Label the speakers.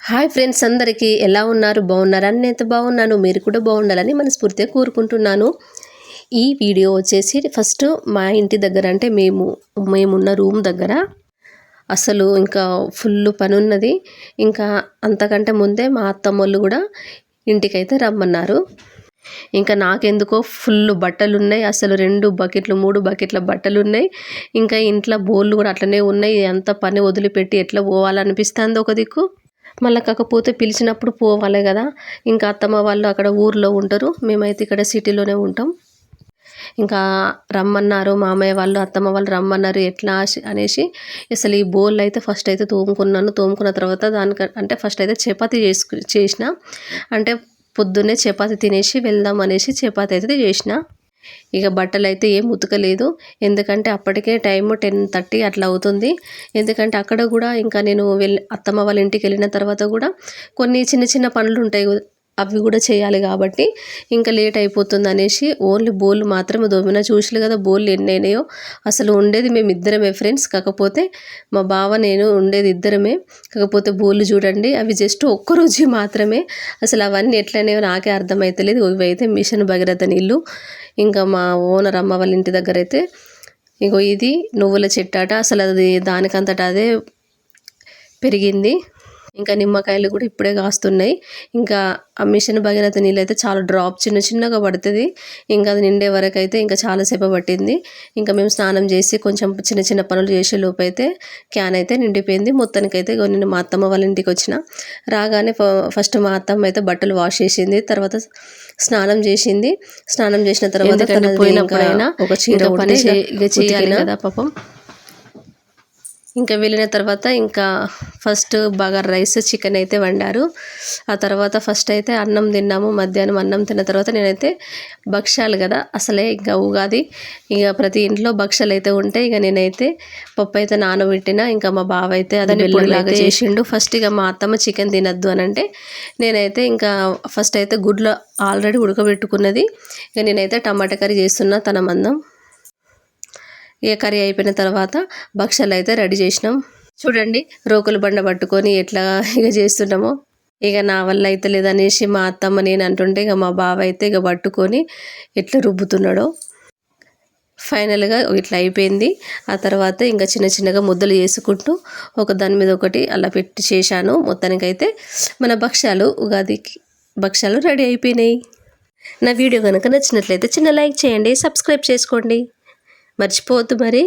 Speaker 1: Hi friends, అందరికీ ఎలా ఉన్నారు? బాగున్నారా? నేనైతే బాగున్నాను. మీరు కూడా బాగుండాలని మనస్ఫూర్తిగా కోరుకుంటున్నాను. ఈ వీడియో వచ్చేసి ఫస్ట్ మా ఇంటి దగ్గర, అంటే మేమున్న రూమ్ దగ్గర అసలు ఇంకా ఫుల్ పని ఉన్నది. ఇంకా అంతకంటే ముందే మా అత్తమ్మోళ్ళు కూడా ఇంటికైతే రమ్మన్నారు. ఇంకా నాకెందుకో ఫుల్ బట్టలు ఉన్నాయి. అసలు 2 బకెట్లు 3 బకెట్ల బట్టలు ఉన్నాయి. ఇంకా ఇంట్లో బోళ్ళు కూడా అట్లనే ఉన్నాయి. అంత పని వదిలిపెట్టి ఎట్లా పోవాలనిపిస్తుంది ఒక దిక్కు. మళ్ళీ కాకపోతే పిలిచినప్పుడు పోవాలి కదా. ఇంకా అత్తమ్మ వాళ్ళు అక్కడ ఊర్లో ఉంటారు, మేమైతే ఇక్కడ సిటీలోనే ఉంటాం. ఇంకా రమ్మన్నారు మామయ్య వాళ్ళు, అత్తమ్మ వాళ్ళు రమ్మన్నారు. ఎట్లా అనేసి అసలు ఈ బోల్ అయితే ఫస్ట్ అయితే తోముకున్నాను. తోముకున్న తర్వాత అంటే ఫస్ట్ అయితే చపాతీ చేసిన, అంటే పొద్దున్నే చపాతీ తినేసి వెళ్దాం అనేసి చపాతీ అయితే చేసిన. ఇక బట్టలు అయితే ఏం ఉతకలేదు, ఎందుకంటే అప్పటికే టైము 10:30 అట్లా అవుతుంది. ఎందుకంటే అక్కడ కూడా ఇంకా నేను అత్తమ్మ వాళ్ళ ఇంటికి వెళ్ళిన తర్వాత కూడా కొన్ని చిన్న చిన్న పనులు ఉంటాయి, అవి కూడా చేయాలి కాబట్టి ఇంకా లేట్ అయిపోతుంది అనేసి ఓన్లీ బోళ్ళు మాత్రమే దోమిన. చూసిలు కదా బోళ్ళు ఎన్ని అయినాయో. అసలు ఉండేది మేము ఇద్దరమే ఫ్రెండ్స్, కాకపోతే మా బావ నేను ఉండేది ఇద్దరమే. కాకపోతే బోళ్ళు చూడండి, అవి జస్ట్ ఒక్కరోజు మాత్రమే. అసలు అవన్నీ ఎట్లనేవో నాకే అర్థమవుతలేదు. ఇవైతే మిషన్ భగీరథ నీళ్ళు. ఇంకా మా ఓనర్ అమ్మ వాళ్ళ ఇంటి దగ్గర అయితే ఇగో ఇది నువ్వుల చెట్టాట. అసలు అది దానికంతటా అదే పెరిగింది. ఇంకా నిమ్మకాయలు కూడా ఇప్పుడే కాస్తున్నాయి. ఇంకా ఆ మిషన్ భగీరథ నీళ్ళు అయితే చాలా డ్రాప్ చిన్నగా పడుతుంది. ఇంకా అది నిండే వరకు అయితే ఇంకా చాలాసేపు పట్టింది. ఇంకా మేము స్నానం చేసి కొంచెం చిన్న పనులు చేసే లోపు అయితే క్యాన్ అయితే నిండిపోయింది. మొత్తానికైతే నేను మా అత్తమ్మ వాళ్ళ ఇంటికి వచ్చిన. రాగానే ఫస్ట్ మా అత్తమ్మ అయితే బట్టలు వాష్ చేసింది, తర్వాత స్నానం చేసింది. స్నానం చేసిన తర్వాత పోయినప్పుడైనా ఒక చీర పని చేయాలి కదా పాపం. ఇంకా వెళ్ళిన తర్వాత ఇంకా ఫస్ట్ బగారా రైస్ చికెన్ అయితే వండారు. ఆ తర్వాత ఫస్ట్ అయితే అన్నం తిన్నాము. మధ్యాహ్నం అన్నం తిన్న తర్వాత నేనైతే భక్ష్యాలు కదా, అసలే ఇంకా ఉగాది ఇక ప్రతి ఇంట్లో భక్ష్యాలు అయితే ఉంటాయి. ఇక నేనైతే పప్పు అయితే నానబెట్టిన. ఇంకా మా బావ అయితే అది బెల్లంలాగా చేసిండు. ఫస్ట్ ఇక మా అత్తమ్మ చికెన్ తినద్దు అని అంటే నేనైతే ఇంకా ఫస్ట్ అయితే గుడ్లు ఆల్రెడీ ఉడకబెట్టుకున్నది. ఇక నేనైతే టమాటా కర్రీ చేస్తున్నా తన మందం. ఏ కర్రీ అయిపోయిన తర్వాత భక్ష్యాలు అయితే రెడీ చేసినాం. చూడండి రోకులు బండ పట్టుకొని ఎట్లా ఇక చేస్తున్నామో. ఇక నా వల్ల అయితే లేదనేసి మా అత్తమ్మ నేను అంటుంటే ఇక మా బావ అయితే ఇక పట్టుకొని ఎట్లా రుబ్బుతున్నాడో. ఫైనల్గా ఇట్లా అయిపోయింది. ఆ తర్వాత ఇంకా చిన్నగా ముద్దలు చేసుకుంటూ ఒక దాని మీద ఒకటి అలా పెట్టి చేశాను. మొత్తానికైతే మన ఉగాదికి భక్ష్యాలు రెడీ అయిపోయినాయి. నా వీడియో కనుక నచ్చినట్లయితే చిన్న లైక్ చేయండి, సబ్స్క్రైబ్ చేసుకోండి, మర్చిపోవద్దు మరి.